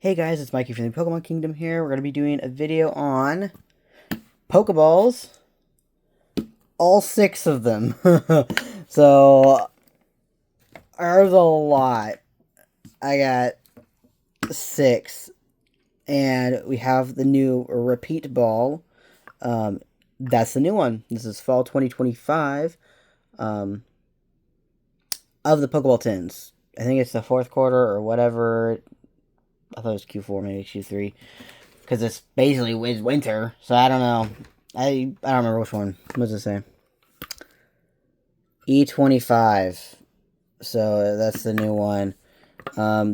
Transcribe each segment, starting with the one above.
Hey guys, it's Mikey from the Pokemon Kingdom here. We're going to be doing a video on Pokeballs. All 6 of them. So, there's a lot. I got 6. And we have the new Repeat Ball. That's the new one. This is Fall 2025 of the Pokeball Tins. I think it's the 4th quarter or whatever. I thought it was Q4, maybe Q3. Because it's basically winter, so I don't know. I don't remember which one. What does it say? E25. So that's the new one.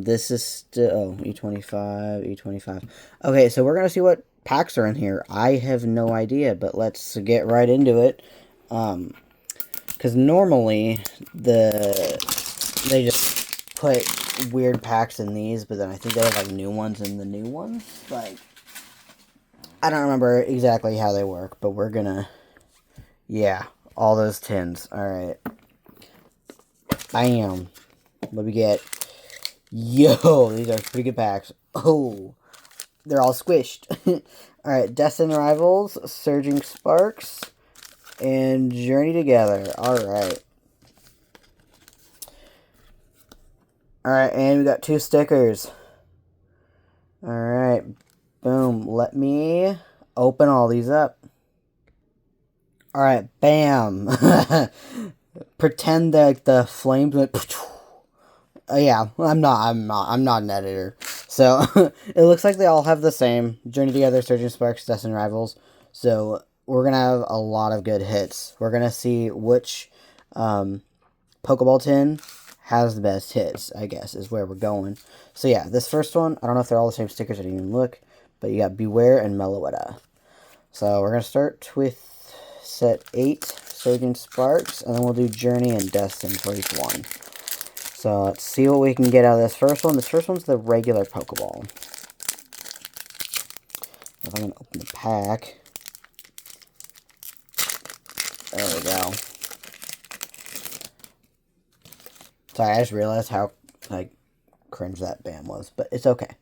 This is still E25, E25. Okay, so we're gonna see what packs are in here. I have no idea, but let's get right into it. Because normally they just put weird packs in these, but then I think they have like new ones in the new ones. Like, I don't remember exactly how they work, but we're gonna, yeah, all those tins. All right, bam. What do we get? Yo, these are pretty good packs. Oh, they're all squished. All right, Destined Rivals, Surging Sparks, and Journey Together. All right. Alright, and we got 2 stickers. Alright, boom. Let me open all these up. Alright, bam. Pretend that the flames went... yeah, I'm not an editor. So, it looks like they all have the same. Journey Together, Surging Sparks, Destined Rivals. So, we're going to have a lot of good hits. We're going to see which Pokeball tin has the best hits, I guess, is where we're going. So yeah, this first one, I don't know if they're all the same stickers, I didn't even look, but you got Beware and Meloetta. So we're going to start with set 8, Surging Sparks, and then we'll do Journey and Destined for each one. So let's see what we can get out of this first one. This first one's the regular Pokeball. If I can open the pack. There we go. Sorry, I just realized how, like, cringe that bam was. But it's okay.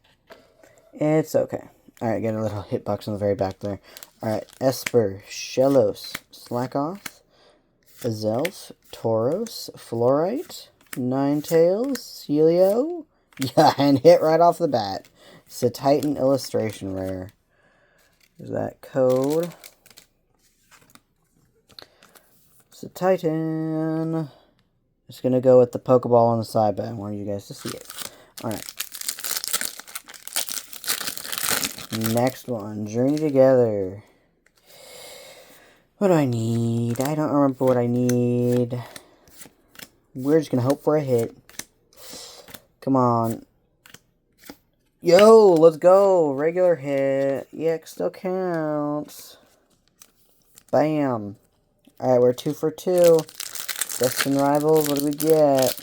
It's okay. Alright, get a little hitbox on the very back there. Alright, Esper, Shellos, Slackoth, Azelf, Tauros, Fluorite, Ninetales, Helio. Yeah, and hit right off the bat. It's a Titan illustration rare. There's that code. It's a Titan. Just gonna go with the Pokeball on the side, but I want you guys to see it. Alright. Next one. Journey Together. What do I need? I don't remember what I need. We're just gonna hope for a hit. Come on. Yo, let's go. Regular hit. EX still counts. Bam. Alright, we're 2 for 2. Destined Rivals, what do we get?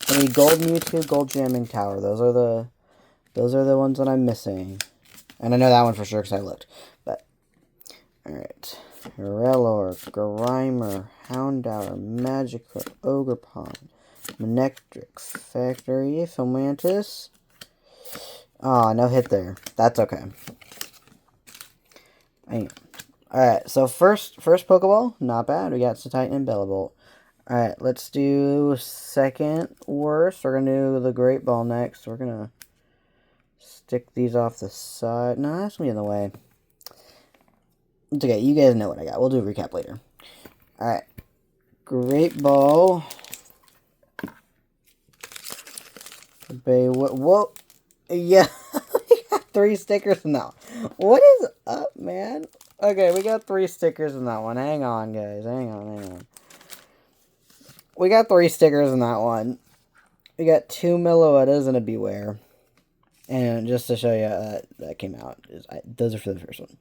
I need Gold Mewtwo, Gold Jamming Tower. Those are the ones that I'm missing. And I know that one for sure because I looked. But, alright. Rellor, Grimer, Houndour, Magikarp, Ogerpon, Manectric, Factory, Fomantis. Aw, no hit there. That's okay. Alright, so first Pokeball, not bad. We got Titan and Bellavolt. Alright, let's do second worst. We're going to do the Great Ball next. We're going to stick these off the side. No, that's going to be in the way. It's okay, you guys know what I got. We'll do a recap later. Alright, Great Ball. Whoa. Yeah, we got 3 stickers in that one. What is up, man? Okay, we got 3 stickers in that one. Hang on, guys. Hang on. We got 3 stickers in that one. We got 2 Meloettas and a Beware. And just to show you that came out, those are for the first one.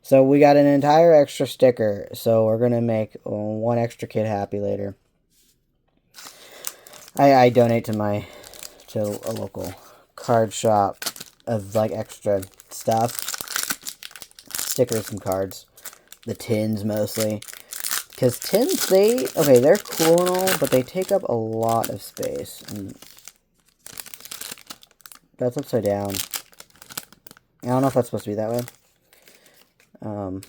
So we got an entire extra sticker. So we're going to make one extra kid happy later. I donate to a local card shop of like extra stuff. Stickers and cards. The tins mostly. Because tins, they're cool and all, but they take up a lot of space. And that's upside down. I don't know if that's supposed to be that way. Oh.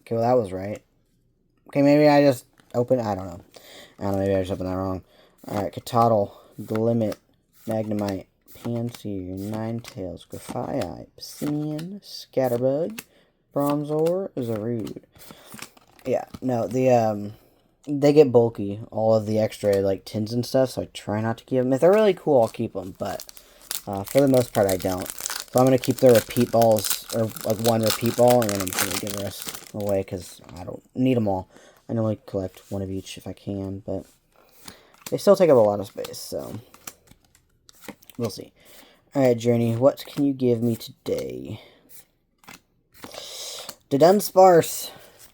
Okay, well that was right. Okay, maybe I just opened... I don't know. Maybe I just opened that wrong. Alright, Catottle, Glimmet, Magnemite, Panseer, Ninetales, Grafaiai, Pissimian, Scatterbug, Bronzor, Zarude. Yeah, no, they get bulky, all of the extra, like, tins and stuff, so I try not to keep them. If they're really cool, I'll keep them, but for the most part, I don't. So I'm going to keep the repeat balls, or, like, one repeat ball, and then I'm going to give the rest away, because I don't need them all. I normally collect one of each if I can, but they still take up a lot of space, so we'll see. Alright, Journey, what can you give me today? The Dunsparce.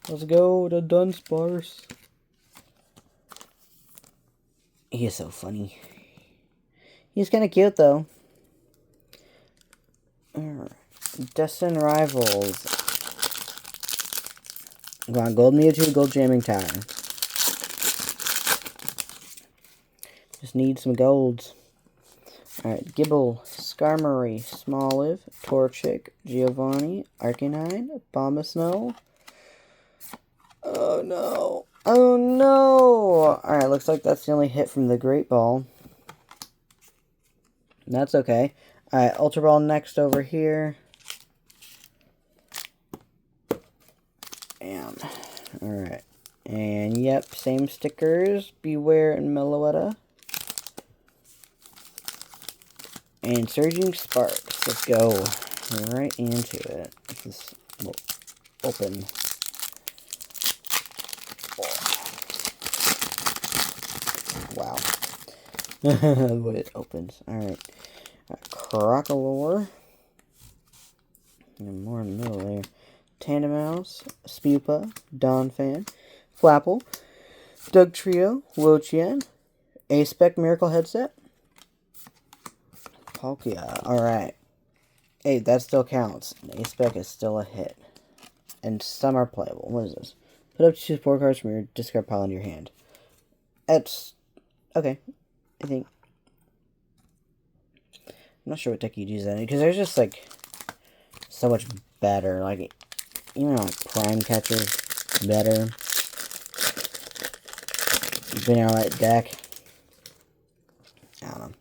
Let's go to Dunsparce. He is so funny. He's kind of cute, though. Alright. Destin Rivals. Come on, Gold Mewtwo, Gold Jamming Tower. Just need some golds. Alright, Gibble, Skarmory, Smoliv, Torchic, Giovanni, Arcanine, Bombasnow. Oh no. Oh no! Alright, looks like that's the only hit from the Great Ball. That's okay. Alright, Ultra Ball next over here. And, alright. And yep, same stickers. Beware and Meloetta. And Surging Sparks. Let's go right into it. This will open. Wow. The way it opens. Alright. Crocolore. And more in the middle there. Tandemaus, Spupa, Donphan, Flapple, Dugtrio, Wochien, A-Spec Miracle Headset, Palkia. Alright. Hey, that still counts. A-Spec is still a hit. And some are playable. What is this? Put up to 2 support cards from your discard pile into your hand. That's okay, I think. I'm not sure what deck you'd use that in, because there's just, like, so much better. Like, even like Prime Catcher's better. Being on that deck. I don't know.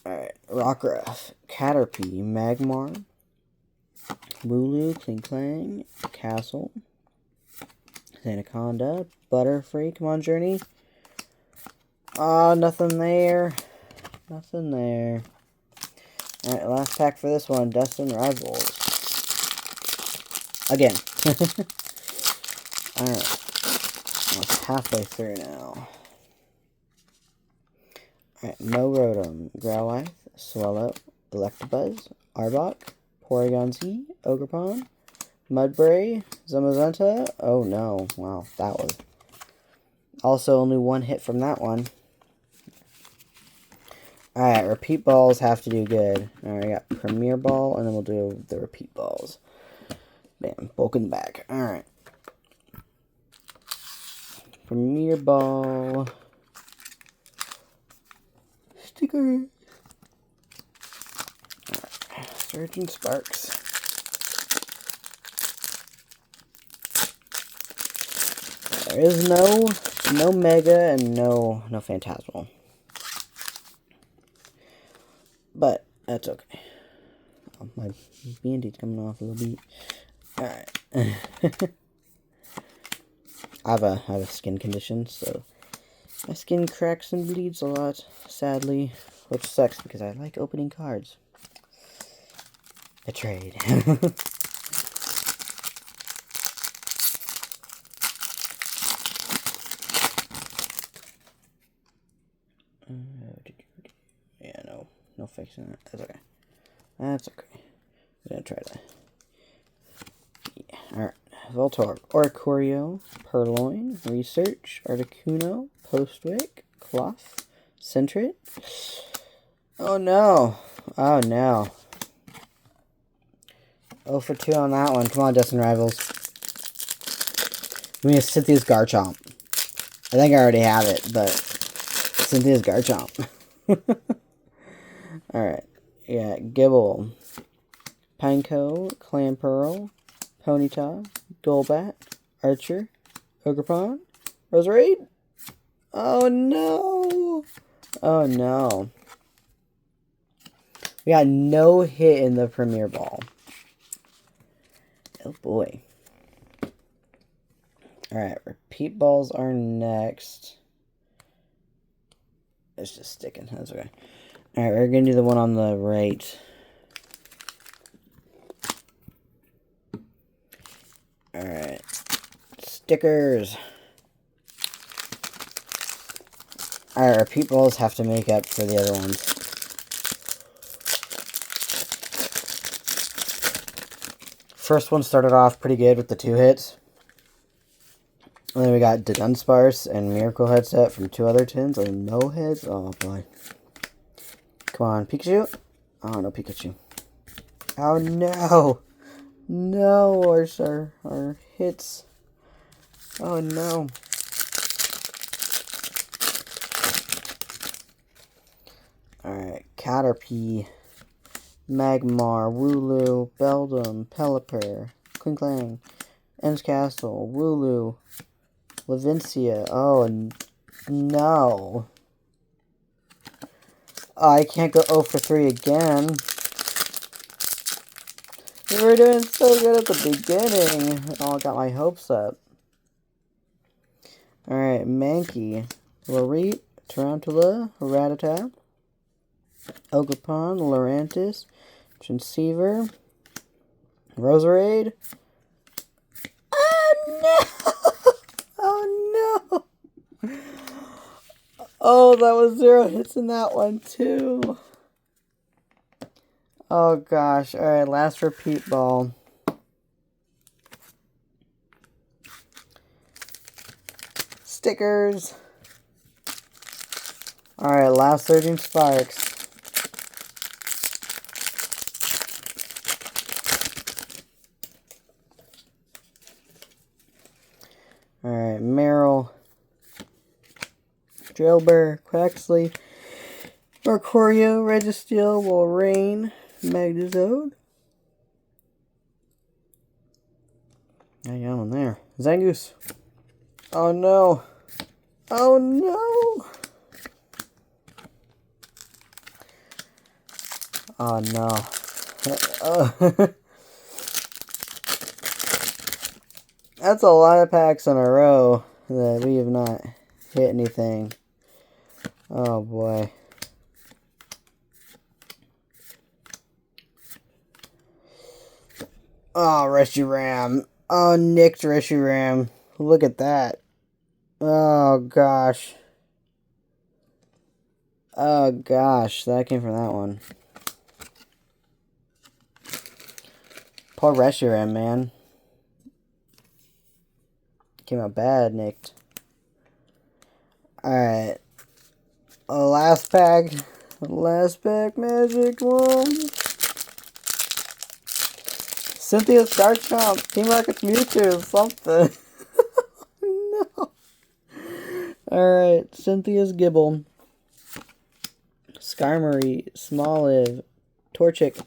Alright, Rockruff, Caterpie, Magmar, Wooloo, Klinklang, Castle, Anaconda, Butterfree. Come on, Journey. Oh, nothing there. Nothing there. Alright, last pack for this one. Destin Rivals. Again. Alright. Almost halfway through now. Alright, Rotom, Growlithe, Swallow, Electabuzz, Arbok, Porygon Z, Ogerpon, Mudbray, Zamazenta. Oh no. Wow, that was... Also, only one hit from that one. Alright, repeat balls have to do good. Alright, I got Premier Ball, and then we'll do the repeat balls. Bam, bulk in the back. Alright. Premier Ball. Sticker. Alright. Surging Sparks. There is no Mega and no Phantasmal. But that's okay. Oh, my band-aid's coming off a little bit. Alright. I have a skin condition, so my skin cracks and bleeds a lot, sadly. Which sucks because I like opening cards. Betrayed. Yeah, no fixing it. That's okay. That's okay. I'm gonna try to. Yeah. Alright. Voltorb, Oricorio, Purloin, Research, Articuno, Postwick, Clough, Sentret. Oh no. Oh no. 0 for 2 on that one. Come on, Destin Rivals. I'm gonna sit these Garchomp. I think I already have it, but Cynthia's Garchomp. Alright. Yeah, Gibble. Pineco, Clamperl, Ponyta, Golbat, Archer, Ogerpon, Roserade. Oh no! Oh no. We got no hit in the Premier Ball. Oh boy. Alright, repeat balls are next. It's just sticking. That's okay. Alright, we're going to do the one on the right. Alright. Stickers. Alright, repeat balls have to make up for the other ones. First one started off pretty good with the 2 hits. And then we got Dunsparce and Miracle Headset from 2 other tins. Oh, no hits? Oh, boy. Come on, Pikachu? Oh, no Pikachu. Oh, no. No, our hits. Oh, no. Alright, Caterpie, Magmar, Wooloo, Beldum, Pelipper, Klinklang, Enscastle, Wooloo, Lavincia. Oh, no. Oh, I can't go 0 for 3 again. We were doing so good at the beginning. Oh, I got my hopes up. Alright, Mankey, Lorete, Tarantula, Rattata, Ogerpon, Lurantis, Transceiver, Roserade. Oh, no! Oh, no! Oh, that was 0 hits in that one, too. Oh, gosh. Alright, last repeat ball. Stickers. Alright, last Surging Sparks. Alright, Meryl, Drillbur, Quaxley, Mercurio, Registeel, Walrein, Magnezone. I got one there. Zangoose. Oh no. Oh no. Oh no. That's a lot of packs in a row that we have not hit anything. Oh boy. Oh, Reshiram. Oh, nicked Reshiram. Look at that. Oh gosh. Oh gosh, that came from that one. Poor Reshiram, man. Came out bad, nicked. Alright. Last pack. Last pack, magic one. Cynthia's Garchomp. Team Rocket's Mewtwo. Something. No. Alright. Cynthia's Gibble. Skarmory. Smoliv. Torchic.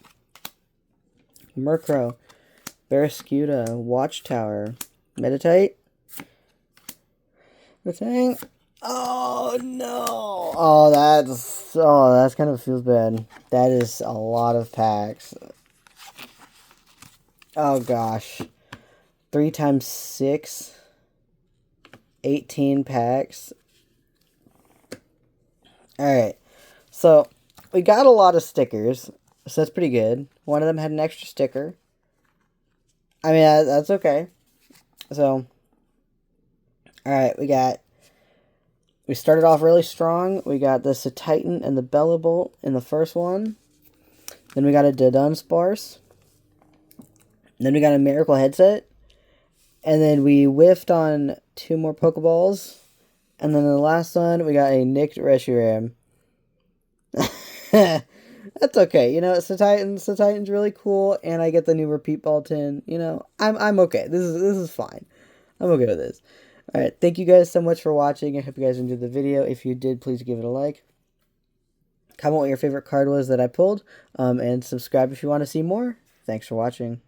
Murkrow. Barraskewda. Watchtower. Meditite. Thing. Oh no! Oh, that's kind of feels bad. That is a lot of packs. Oh gosh, 3 times 6, 18 packs. All right, so we got a lot of stickers, so that's pretty good. One of them had an extra sticker. I mean, that's okay. So. Alright, we started off really strong. We got the Titan and the Bellabolt in the first one. Then we got a Dunsparce. Then we got a Miracle Headset. And then we whiffed on 2 more Pokeballs. And then the last one, we got a nicked Reshiram. That's okay. You know, Titan's really cool. And I get the new repeat ball tin. You know, I'm okay. This is fine. I'm okay with this. Alright, thank you guys so much for watching. I hope you guys enjoyed the video. If you did, please give it a like. Comment what your favorite card was that I pulled. And subscribe if you want to see more. Thanks for watching.